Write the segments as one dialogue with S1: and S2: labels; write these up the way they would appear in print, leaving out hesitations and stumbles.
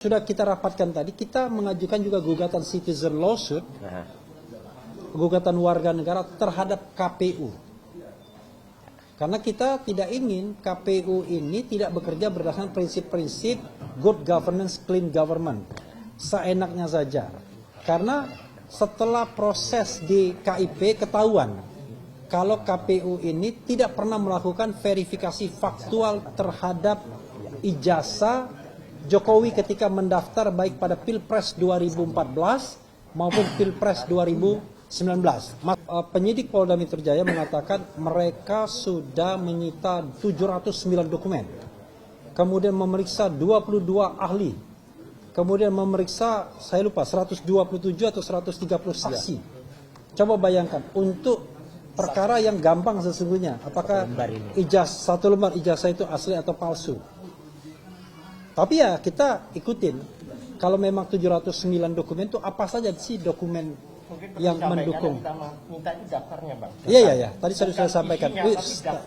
S1: Sudah kita rapatkan tadi, kita mengajukan juga gugatan citizen lawsuit, gugatan warga negara terhadap KPU. Karena kita tidak ingin KPU ini tidak bekerja berdasarkan prinsip-prinsip good governance, clean government, seenaknya saja. Karena setelah proses di KIP ketahuan, kalau KPU ini tidak pernah melakukan verifikasi faktual terhadap ijazah Jokowi ketika mendaftar baik pada Pilpres 2014 maupun Pilpres 2019. Penyidik Polda Metro Jaya mengatakan mereka sudah menyita 709 dokumen. Kemudian memeriksa 22 ahli. Kemudian memeriksa, saya lupa, 127 atau 130 saksi. Coba bayangkan, untuk perkara yang gampang sesungguhnya, apakah satu lembar ijazah itu asli atau palsu? Tapi ya kita ikutin, kalau memang 709 dokumen itu apa saja sih dokumen yang mendukung?
S2: Minta daftarnya, Bang.
S1: Iya. Tadi saya sudah sampaikan.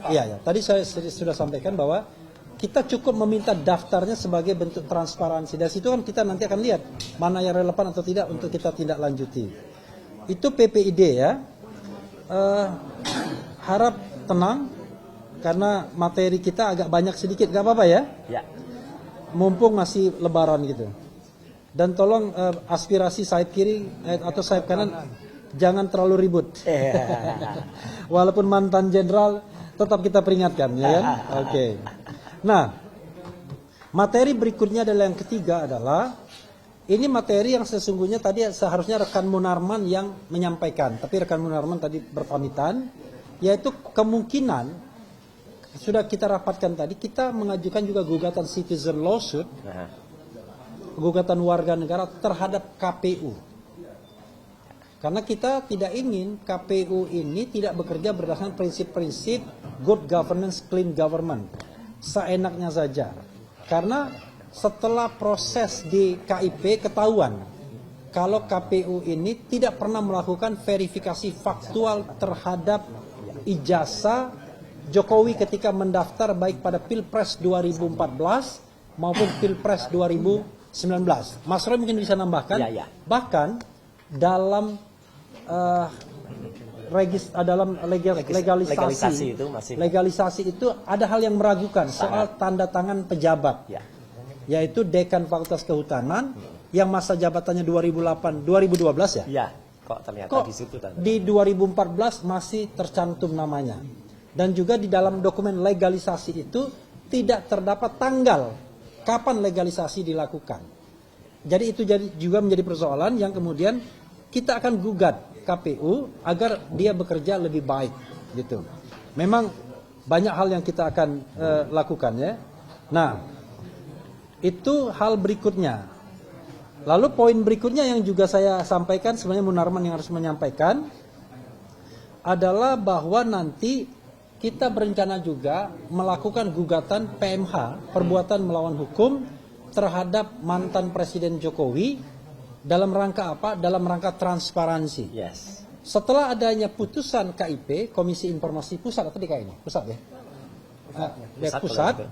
S1: Iya. Tadi saya sudah sampaikan bahwa kita cukup meminta daftarnya sebagai bentuk transparansi. Dari situ kan kita nanti akan lihat mana yang relevan atau tidak untuk kita tindak lanjuti. Itu PPID ya. Harap tenang karena materi kita agak banyak sedikit, gak apa-apa ya?
S2: Ya.
S1: Mumpung masih lebaran gitu. Dan tolong aspirasi sayap kiri atau sayap kanan jangan terlalu ribut. Walaupun mantan jenderal tetap kita peringatkan ya kan? Oke. Nah, materi berikutnya adalah yang ketiga adalah ini materi yang sesungguhnya tadi seharusnya rekan Munarman yang menyampaikan, tapi rekan Munarman tadi berpamitan, yaitu kemungkinan sudah kita rapatkan tadi, kita mengajukan juga gugatan citizen lawsuit, gugatan warga negara terhadap KPU. Karena kita tidak ingin KPU ini tidak bekerja berdasarkan prinsip-prinsip good governance, clean government, seenaknya saja. Karena setelah proses di KIP ketahuan, kalau KPU ini tidak pernah melakukan verifikasi faktual terhadap ijazah Jokowi ketika mendaftar baik pada Pilpres 2014 maupun Pilpres 2019. Mas Roy mungkin bisa nambahkan.
S2: Ya.
S1: Bahkan dalam legalisasi itu ada hal yang meragukan soal tanda tangan pejabat.
S2: Ya.
S1: Yaitu Dekan Fakultas Kehutanan yang masa jabatannya 2012 ya?
S2: Iya. Kok di situ tanda?
S1: Di 2014 masih tercantum namanya. Dan juga di dalam dokumen legalisasi itu tidak terdapat tanggal kapan legalisasi dilakukan. Jadi itu juga menjadi persoalan yang kemudian kita akan gugat KPU agar dia bekerja lebih baik gitu. Memang banyak hal yang kita akan lakukan ya. Nah, itu hal berikutnya. Lalu poin berikutnya yang juga saya sampaikan, sebenarnya Munarman yang harus menyampaikan adalah bahwa nanti kita berencana juga melakukan gugatan PMH, perbuatan melawan hukum, terhadap mantan Presiden Jokowi dalam rangka apa? Dalam rangka transparansi.
S2: Yes.
S1: Setelah adanya putusan KIP, Komisi Informasi Pusat atau DKI ini? Pusat ya? Pusat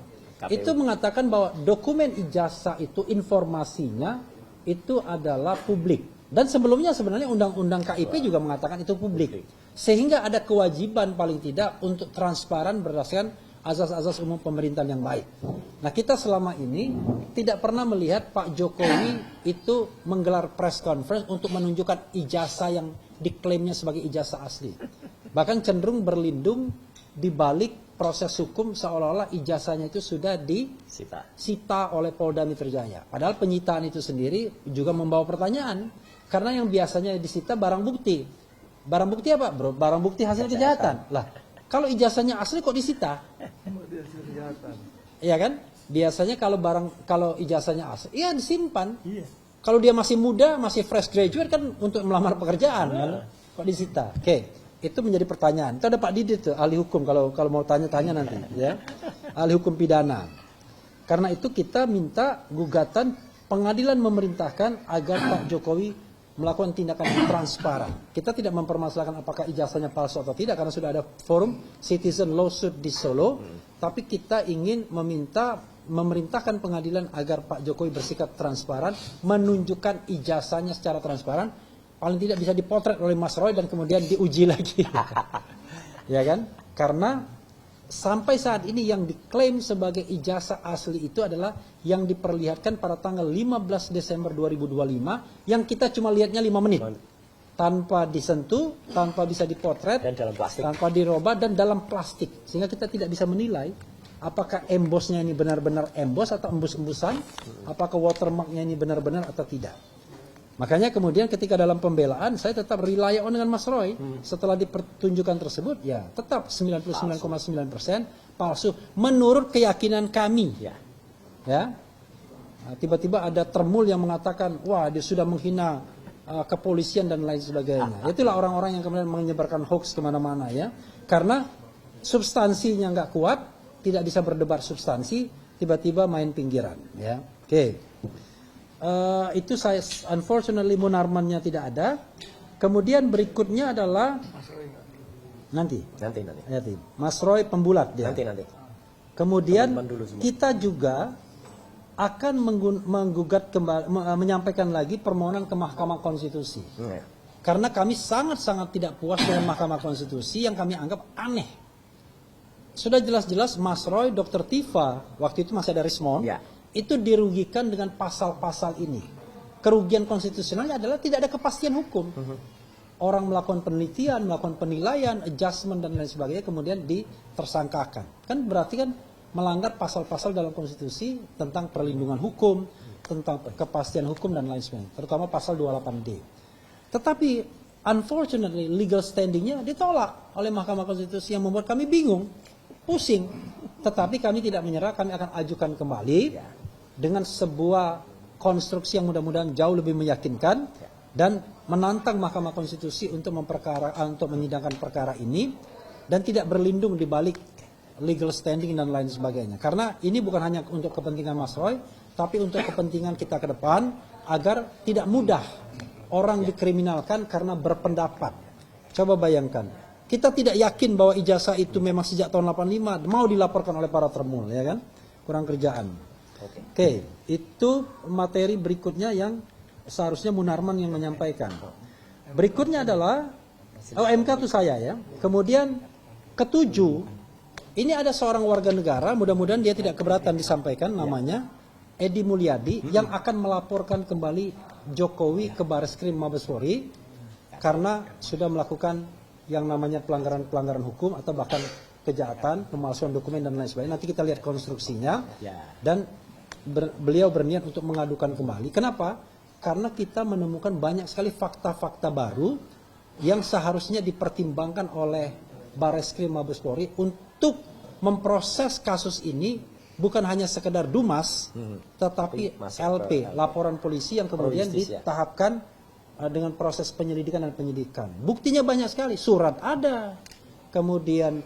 S1: itu mengatakan bahwa dokumen ijazah itu informasinya itu adalah publik. Dan sebelumnya sebenarnya undang-undang KIP juga mengatakan itu publik. Sehingga ada kewajiban paling tidak untuk transparan berdasarkan azas-azas umum pemerintahan yang baik. Nah, kita selama ini tidak pernah melihat Pak Jokowi itu menggelar press conference untuk menunjukkan ijazah yang diklaimnya sebagai ijazah asli. Bahkan cenderung berlindung di balik proses hukum seolah-olah ijazahnya itu sudah disita oleh Polda Metro Jaya. Padahal penyitaan itu sendiri juga membawa pertanyaan. Karena yang biasanya disita barang bukti. Barang bukti apa, bro? Barang bukti hasil kejahatan. Lah, kalau ijazahnya asli kok disita? Iya kan? Biasanya kalau ijazahnya asli, iya disimpan. Iya. Kalau dia masih muda, masih fresh graduate kan untuk melamar pekerjaan kan? Kok disita? Oke, itu menjadi pertanyaan. Itu ada Pak Didit tuh, ahli hukum kalau mau tanya-tanya nanti, ya. Ahli hukum pidana. Karena itu kita minta gugatan pengadilan memerintahkan agar Pak Jokowi melakukan tindakan transparan. Kita tidak mempermasalahkan apakah ijazahnya palsu atau tidak karena sudah ada forum citizen lawsuit di Solo tapi kita ingin memerintahkan pengadilan agar Pak Jokowi bersikap transparan, menunjukkan ijazahnya secara transparan, paling tidak bisa dipotret oleh Mas Roy dan kemudian diuji lagi. Ya kan? Karena sampai saat ini yang diklaim sebagai ijazah asli itu adalah yang diperlihatkan pada tanggal 15 Desember 2025 yang kita cuma lihatnya 5 menit. Tanpa disentuh, tanpa bisa dipotret,
S2: Dan dalam plastik.
S1: tanpa dirubah dan dalam plastik. Sehingga kita tidak bisa menilai apakah embossnya ini benar-benar emboss atau embus-embusan, apakah watermarknya ini benar-benar atau tidak. Makanya kemudian ketika dalam pembelaan saya tetap rely on dengan Mas Roy. Setelah dipertunjukkan tersebut, ya tetap 99,9% palsu menurut keyakinan kami.
S2: Ya.
S1: Ya, nah, tiba-tiba ada termul yang mengatakan, wah dia sudah menghina kepolisian dan lain sebagainya. Itulah orang-orang yang kemudian menyebarkan hoax kemana-mana ya. Karena substansinya nggak kuat, tidak bisa berdebat substansi, tiba-tiba main pinggiran. Ya, oke. Itu saya unfortunately Munarmannya tidak ada. Kemudian berikutnya adalah nanti. Mas Roy pembulat dia.
S2: Nanti.
S1: Kemudian
S2: Teman-teman dulu semua.
S1: kita juga akan menggugat kembali, menyampaikan lagi permohonan ke Mahkamah Konstitusi.
S2: Ya.
S1: Karena kami sangat-sangat tidak puas dengan Mahkamah Konstitusi yang kami anggap aneh. Sudah jelas-jelas Mas Roy, Dr. Tifa, waktu itu masih ada Rismond,
S2: Ya.
S1: itu dirugikan dengan pasal-pasal ini. Kerugian konstitusionalnya adalah tidak ada kepastian hukum. Orang melakukan penelitian, melakukan penilaian, adjustment dan lain sebagainya, kemudian ditersangkakan. Kan berarti kan melanggar pasal-pasal dalam konstitusi tentang perlindungan hukum, tentang kepastian hukum dan lain sebagainya, terutama pasal 28D. Tetapi unfortunately legal standingnya ditolak oleh Mahkamah Konstitusi yang membuat kami bingung, pusing. Tetapi kami tidak menyerah, kami akan ajukan kembali dengan sebuah konstruksi yang mudah-mudahan jauh lebih meyakinkan dan menantang Mahkamah Konstitusi untuk menyidangkan perkara ini dan tidak berlindung di balik legal standing dan lain sebagainya. Karena ini bukan hanya untuk kepentingan Mas Roy, tapi untuk kepentingan kita ke depan agar tidak mudah orang dikriminalkan karena berpendapat. Coba bayangkan, kita tidak yakin bahwa ijazah itu memang sejak tahun 85 mau dilaporkan oleh para termul, ya kan? Kurang kerjaan. Oke, itu materi berikutnya yang seharusnya Munarman yang menyampaikan. Berikutnya adalah MK itu saya ya. Kemudian ketujuh, ini ada seorang warga negara, mudah-mudahan dia tidak keberatan disampaikan namanya Edi Mulyadi yang akan melaporkan kembali Jokowi ke Bareskrim Mabes Polri karena sudah melakukan yang namanya pelanggaran hukum atau bahkan kejahatan, pemalsuan dokumen dan lain sebagainya. Nanti kita lihat konstruksinya dan beliau berniat untuk mengadukan kembali. Kenapa? Karena kita menemukan banyak sekali fakta-fakta baru yang seharusnya dipertimbangkan oleh Bareskrim Mabes Polri untuk memproses kasus ini bukan hanya sekedar dumas, tetapi LP, laporan polisi yang kemudian ditahapkan dengan proses penyelidikan dan penyidikan. Buktinya banyak sekali, surat ada, kemudian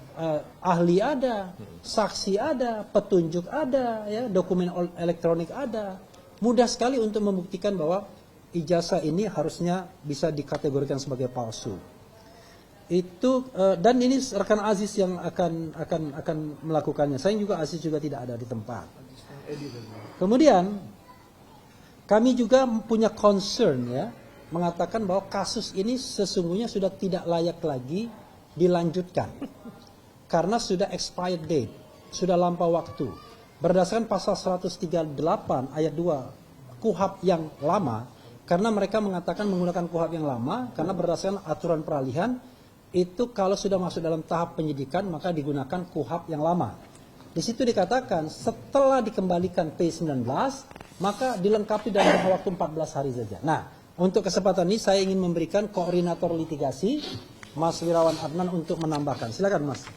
S1: ahli ada, saksi ada, petunjuk ada, ya, dokumen elektronik ada. Mudah sekali untuk membuktikan bahwa ijazah ini harusnya bisa dikategorikan sebagai palsu. Itu dan ini rekan Aziz yang akan melakukannya. Saya juga Aziz juga tidak ada di tempat. Kemudian kami juga punya concern ya, mengatakan bahwa kasus ini sesungguhnya sudah tidak layak lagi dilanjutkan karena sudah expired date, sudah lampau waktu. Berdasarkan pasal 138 ayat 2 KUHP yang lama, karena mereka mengatakan menggunakan KUHP yang lama karena berdasarkan aturan peralihan itu kalau sudah masuk dalam tahap penyidikan maka digunakan KUHP yang lama. Di situ dikatakan setelah dikembalikan P19 maka dilengkapi dalam waktu 14 hari saja. Nah, untuk kesempatan ini saya ingin memberikan koordinator litigasi Mas Wirawan Adnan untuk menambahkan. Silakan Mas.